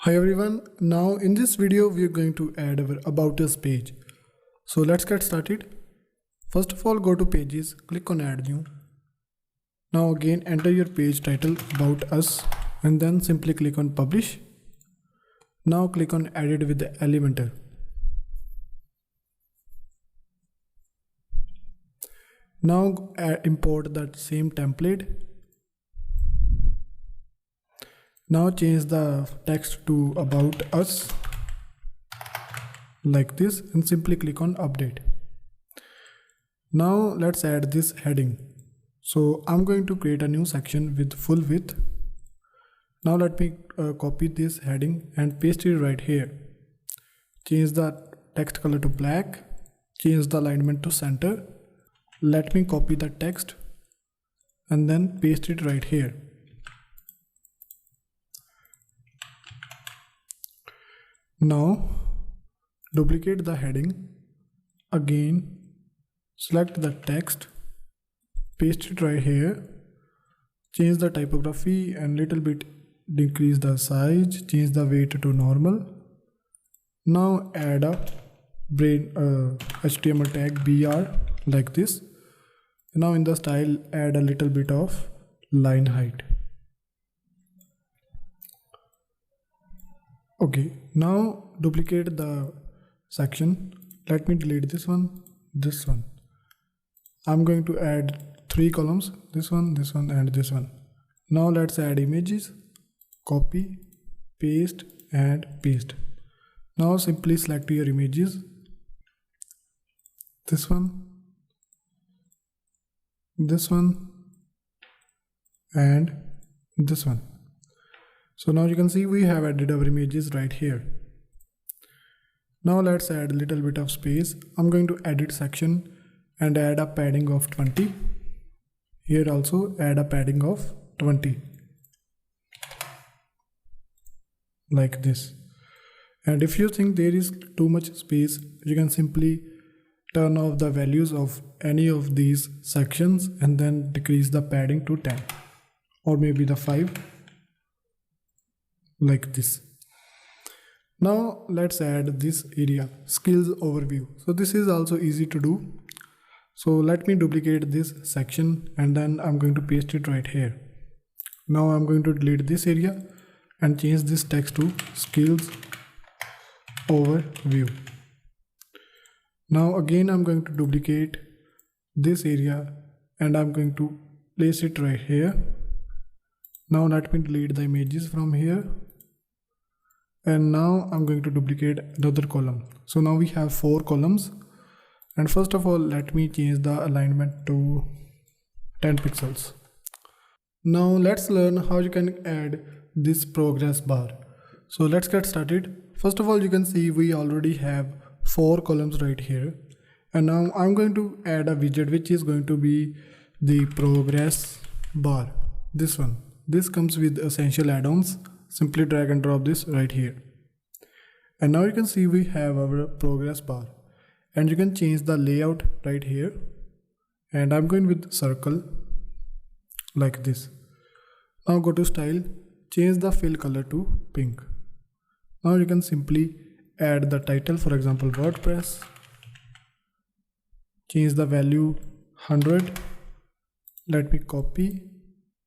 Hi everyone, now in this video we are going to add our About Us page. So let's get started. First of all, go to Pages, click on Add New. Now again enter your page title About Us and then simply click on Publish. Now click on Edit with the Elementor. Now import that same template. Now change the text to About Us like this and simply click on Update. Now let's add this heading. So I'm going to create a new section with full width. Now let me copy this heading and paste it right here. Change the text color to black. Change the alignment to center. Let me copy the text and then paste it right here. Now duplicate the heading, again select the text, paste it right here, change the typography and little bit decrease the size, change the weight to normal. Now add a HTML tag BR like this. Now in the style add a little bit of line height. Okay, now duplicate the section. Let me delete this one. I'm going to add 3 columns, this one and this one. Now let's add images, copy, paste and paste. Now simply select your images, this one and this one. So now you can see we have added our images right here. Now let's add a little bit of space. I'm going to edit section and add a padding of 20. Here also add a padding of 20. Like this. And if you think there is too much space, you can simply turn off the values of any of these sections and then decrease the padding to 10 or maybe the 5. Like this. Now let's add this area, skills overview. So this is also easy to do. So let me duplicate this section and then I'm going to paste it right here. Now I'm going to delete this area and change this text to skills overview. Now again I'm going to duplicate this area and I'm going to place it right here. Now let me delete the images from here. And now I'm going to duplicate another column. So now we have 4 columns. And first of all, let me change the alignment to 10 pixels. Now let's learn how you can add this progress bar. So let's get started. First of all, you can see we already have 4 columns right here. And now I'm going to add a widget which is going to be the progress bar. This one. This comes with essential add-ons. Simply drag and drop this right here. And now you can see we have our progress bar. And you can change the layout right here. And I'm going with circle like this. Now go to style, change the fill color to pink. Now you can simply add the title, for example WordPress. Change the value 100. Let me copy,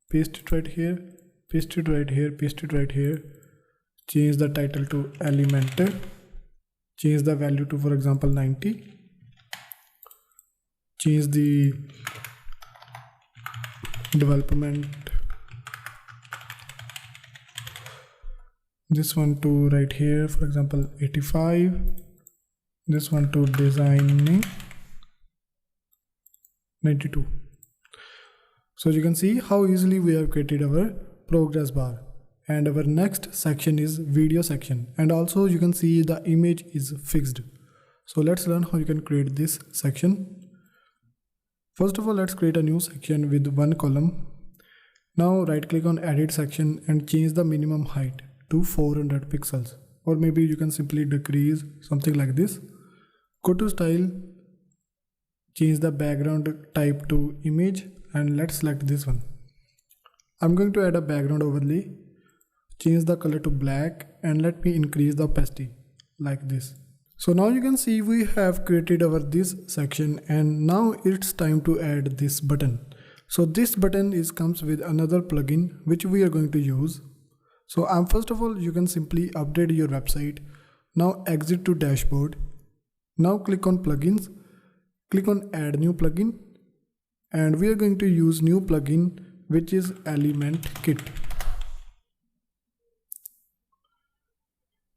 paste it right here. Paste it right here, paste it right here. Change the title to Elementor. Change the value to, for example, 90. Change the development, this one to right here, for example, 85. This one to designing, 92. So you can see how easily we have created our progress bar. And our next section is video section, and also you can see the image is fixed. So let's learn how you can create this section. First of all, let's create a new section with 1 column. Now right click on edit section and change the minimum height to 400 pixels, or maybe you can simply decrease something like this. Go to style, change the background type to image and let's select this one. I'm going to add a background overlay. change the color to black, and let me increase the opacity like this. So now you can see we have created our this section, and now it's time to add this button. So this button comes with another plugin which we are going to use. So first of all, you can simply update your website. Now exit to dashboard. Now click on plugins, click on add new plugin, and we are going to use new plugin which is Element Kit.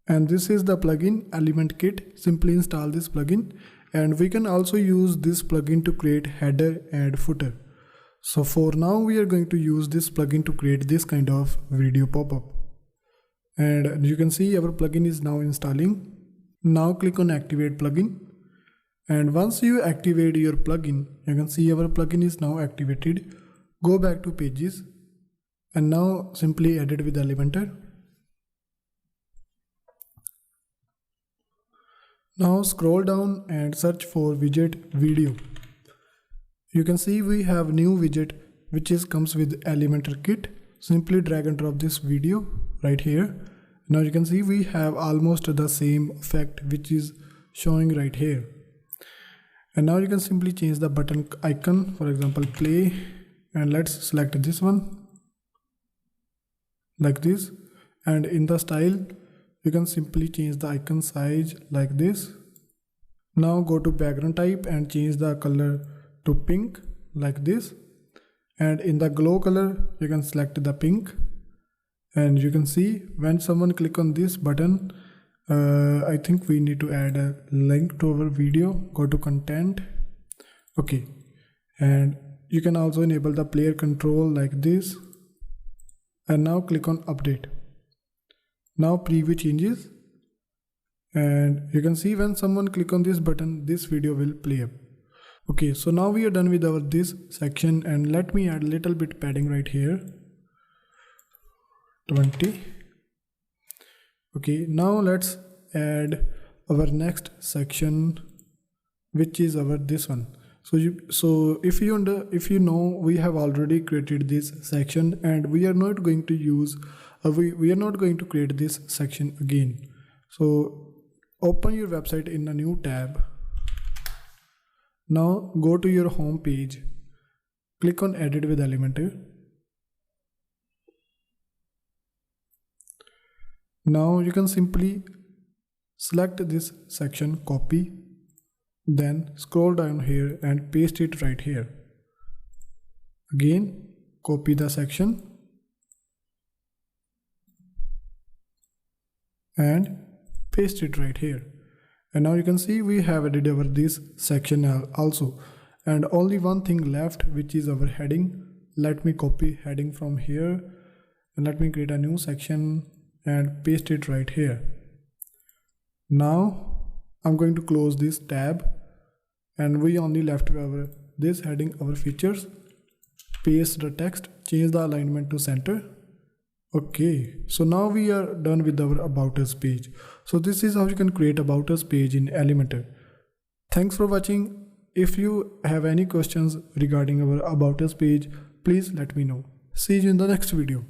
And this is the plugin Element Kit. Simply install this plugin, and we can also use this plugin to create header and footer. So for now we are going to use this plugin to create this kind of video pop-up. And you can see our plugin is now installing. Now click on activate plugin. And once you activate your plugin, you can see our plugin is now activated. Go back to pages and now simply edit with Elementor. Now scroll down and search for widget video. You can see we have new widget which comes with Elementor Kit. Simply drag and drop this video right here. Now you can see we have almost the same effect which is showing right here. And now you can simply change the button icon, for example play, and let's select this one like this. And in the style you can simply change the icon size like this. Now go to background type and change the color to pink like this. And in the glow color you can select the pink. And you can see when someone click on this button, I think we need to add a link to our video. Go to content. Okay. And you can also enable the player control like this. And now click on update. Now preview changes. And you can see when someone click on this button, this video will play up. Okay, so now we are done with our this section, and let me add a little bit padding right here. 20. Okay, now let's add our next section, which is our this one. So if you know, we have already created this section, and we are not going to use we are not going to create this section again. So open your website in a new tab. Now go to your home page, click on edit with Elementor. Now you can simply select this section, copy, then scroll down here and paste it right here. Again, copy the section and paste it right here. And now you can see we have added our this section also, and only one thing left, which is our heading. Let me copy heading from here and let me create a new section and paste it right here. Now I'm going to close this tab, and we only left our this heading, our features. Paste the text, change the alignment to center. Okay, so now we are done with our About Us page. So this is how you can create About Us page in Elementor. Thanks for watching. If you have any questions regarding our About Us page, please let me know. See you in the next video.